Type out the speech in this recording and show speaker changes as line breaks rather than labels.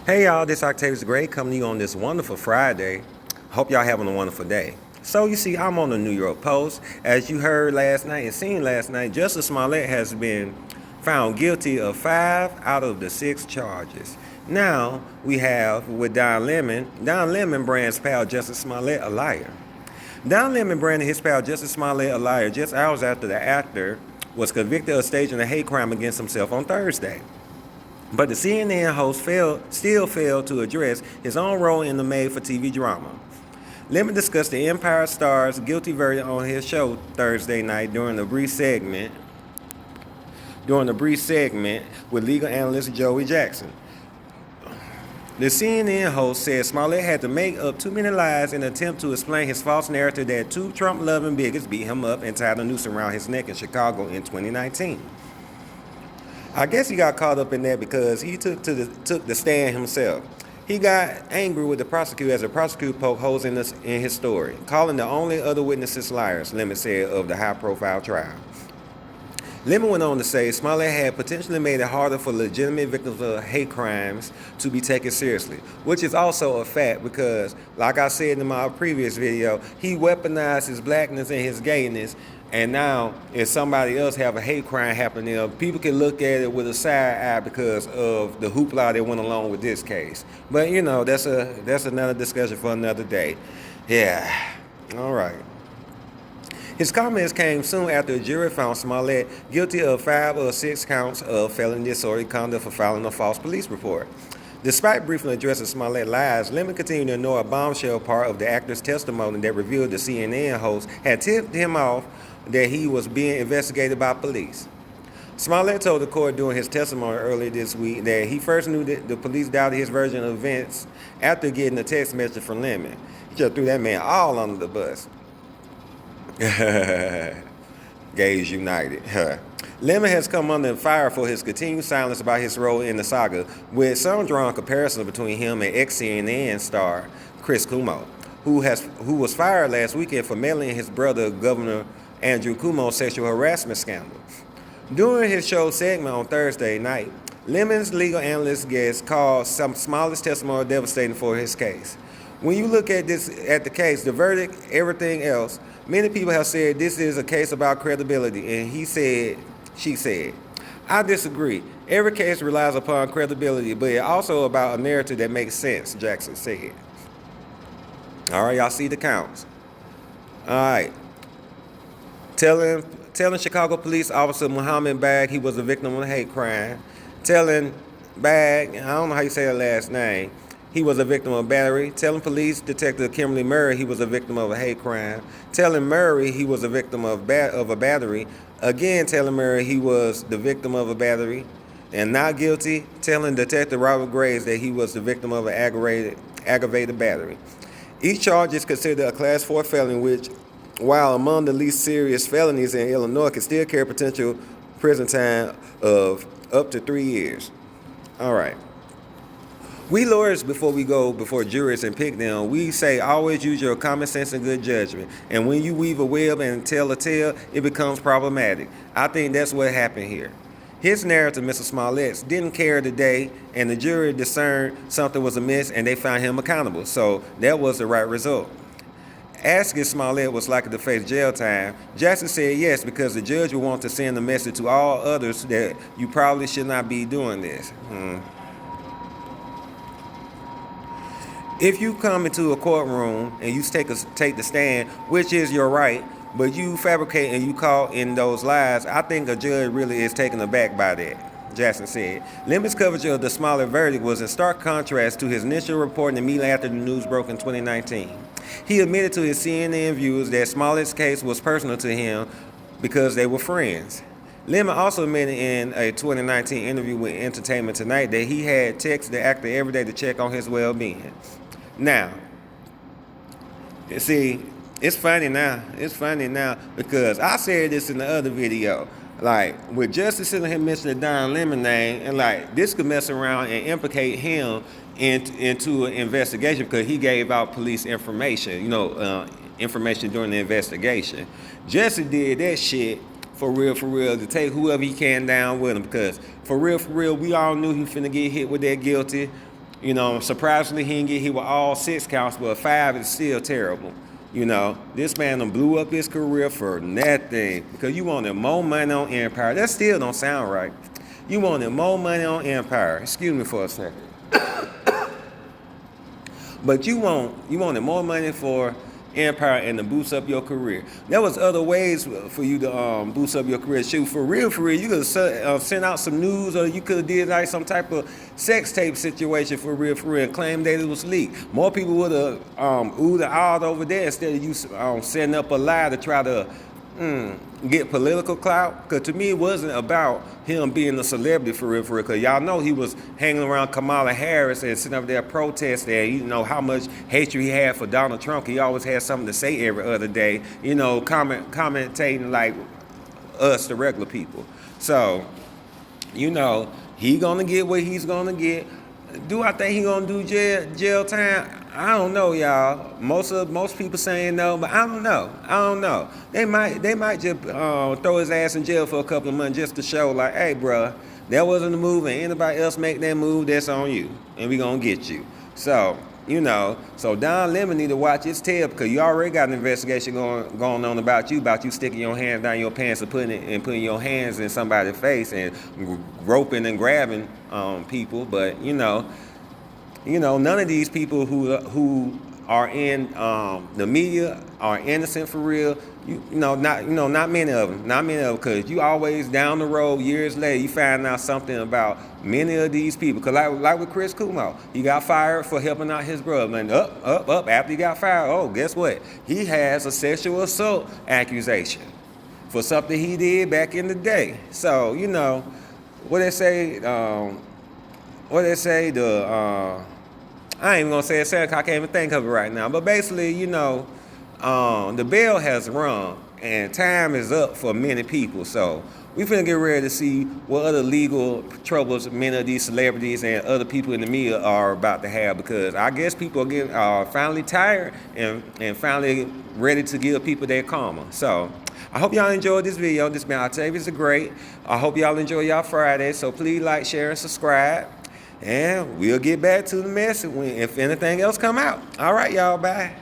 Hey y'all, this Octavius Gray coming to you on this wonderful Friday. Hope y'all having a wonderful day. So you see, I'm on the New York Post. As you heard last night and seen last night, Jussie Smollett has been found guilty of 5 out of the 6 charges. Now we have with Don Lemon. Don Lemon brands pal Jussie Smollett a liar. Don Lemon branded his pal Jussie Smollett a liar just hours after the actor was convicted of staging a hate crime against himself on Thursday. But the CNN host still failed to address his own role in the made-for-TV drama. Lemon discussed the Empire star's guilty verdict on his show Thursday night during a brief segment with legal analyst Joey Jackson. The CNN host said Smollet had to make up too many lies in an attempt to explain his false narrative that 2 Trump-loving bigots beat him up and tied a noose around his neck in Chicago in 2019. I guess he got caught up in that because he took the stand himself. He got angry with the prosecutor as the prosecutor poked holes in his story, calling the only other witnesses liars, Lemon said of the high-profile trial. Lemon went on to say Smollett had potentially made it harder for legitimate victims of hate crimes to be taken seriously, which is also a fact because, like I said in my previous video, he weaponized his blackness and his gayness, and now if somebody else have a hate crime happening, people can look at it with a side eye because of the hoopla that went along with this case. But you know, that's another discussion for another day. Yeah, all right. His comments came soon after a jury found Smollet guilty of 5 of 6 counts of felony disorderly conduct for filing a false police report. Despite briefly addressing Smollett's lies, Lemon continued to ignore a bombshell part of the actor's testimony that revealed the CNN host had tipped him off that he was being investigated by police. Smollet told the court during his testimony earlier this week that he first knew that the police doubted his version of events after getting a text message from Lemon. He just threw that man all under the bus. Gays United. Lemon has come under fire for his continued silence about his role in the saga, with some drawing comparisons between him and ex-CNN star Chris Cuomo, who was fired last weekend for mailing his brother, Governor Andrew Cuomo's sexual harassment scandal. During his show segment on Thursday night, Lemon's legal analyst guest called some Smollett's testimony devastating for his case. When you look at the case, the verdict, everything else, many people have said this is a case about credibility, and she said, I disagree. Every case relies upon credibility, but it's also about a narrative that makes sense, Jackson said. All right, y'all see the counts. All right. Telling Chicago police officer Muhammad Bag he was a victim of a hate crime. Telling Bag, I don't know how you say her last name, he was a victim of battery. Telling police detective Kimberly Murray he was a victim of a hate crime. Telling Murray he was a victim of a battery. Again, telling Murray he was the victim of a battery and not guilty. Telling Detective Robert Graves that he was the victim of an aggravated battery. Each charge is considered a Class 4 felony, which, while among the least serious felonies in Illinois, can still carry potential prison time of up to 3 years. All right. We lawyers, before we go before juries and pick them, we say always use your common sense and good judgment. And when you weave a web and tell a tale, it becomes problematic. I think that's what happened here. His narrative, Mr. Smollett's, didn't carry the day, and the jury discerned something was amiss, and they found him accountable. So that was the right result. Asking Smollet was likely to face jail time, Jackson said yes because the judge would want to send a message to all others that you probably should not be doing this. If you come into a courtroom and you take the stand, which is your right, but you fabricate and you caught in those lies, I think a judge really is taken aback by that, Jackson said. Lemon's coverage of the Smollett verdict was in stark contrast to his initial reporting immediately after the news broke in 2019. He admitted to his CNN viewers that Smollett's case was personal to him because they were friends. Lemon also admitted in a 2019 interview with Entertainment Tonight that he had texted the actor every day to check on his well-being. Now, you see, it's funny now because I said this in the other video. Like, with Jussie sitting here mentioning Don Lemon name, and like, this could mess around and implicate him into an investigation because he gave out police information, information during the investigation. Jussie did that shit for real, to take whoever he can down with him because for real, we all knew he finna get hit with that guilty. You know, surprisingly, he didn't get hit with all 6 counts, but 5 is still terrible. You know, this man done blew up his career for nothing because you wanted more money on Empire. That still don't sound right. You wanted more money on Empire. Excuse me for a second. But you wanted more money for Empire and to boost up your career. There was other ways for you to boost up your career. Shoot, for real, you could have sent out some news, or you could have did like some type of sex tape situation for real, and claimed that it was leaked. More people would have oohed and awed over there instead of you setting up a lie to try to get political clout. Because to me, it wasn't about him being a celebrity for real, because y'all know he was hanging around Kamala Harris and sitting up there protesting, and you know how much hatred he had for Donald Trump. He always had something to say every other day, you know, commentating like us, the regular people. So, you know, he gonna get what he's gonna get. Do I think he gonna do jail time? I don't know, y'all. Most people saying no, but I don't know. They might just throw his ass in jail for a couple of months just to show, like, hey, bruh, that wasn't a move, and anybody else make that move, that's on you, and we gonna get you. So, you know, so Don Lemon need to watch his tail, because you already got an investigation going on about you sticking your hands down your pants and putting your hands in somebody's face and groping and grabbing people. But you know, none of these people who are in the media are innocent for real. Not many of them, because you always down the road years later you find out something about many of these people. Because like with Chris Cuomo, he got fired for helping out his brother, and up after he got fired, oh, guess what? He has a sexual assault accusation for something he did back in the day. So you know what they say. I ain't even gonna say it, I can't even think of it right now. But basically, you know, the bell has rung and time is up for many people. So we finna get ready to see what other legal troubles many of these celebrities and other people in the media are about to have, because I guess people are getting finally tired and finally ready to give people their karma. So I hope y'all enjoyed this video. This man Octavius the Great. I hope y'all enjoy y'all Friday. So please like, share, and subscribe. And we'll get back to the message if anything else come out. All right, y'all. Bye.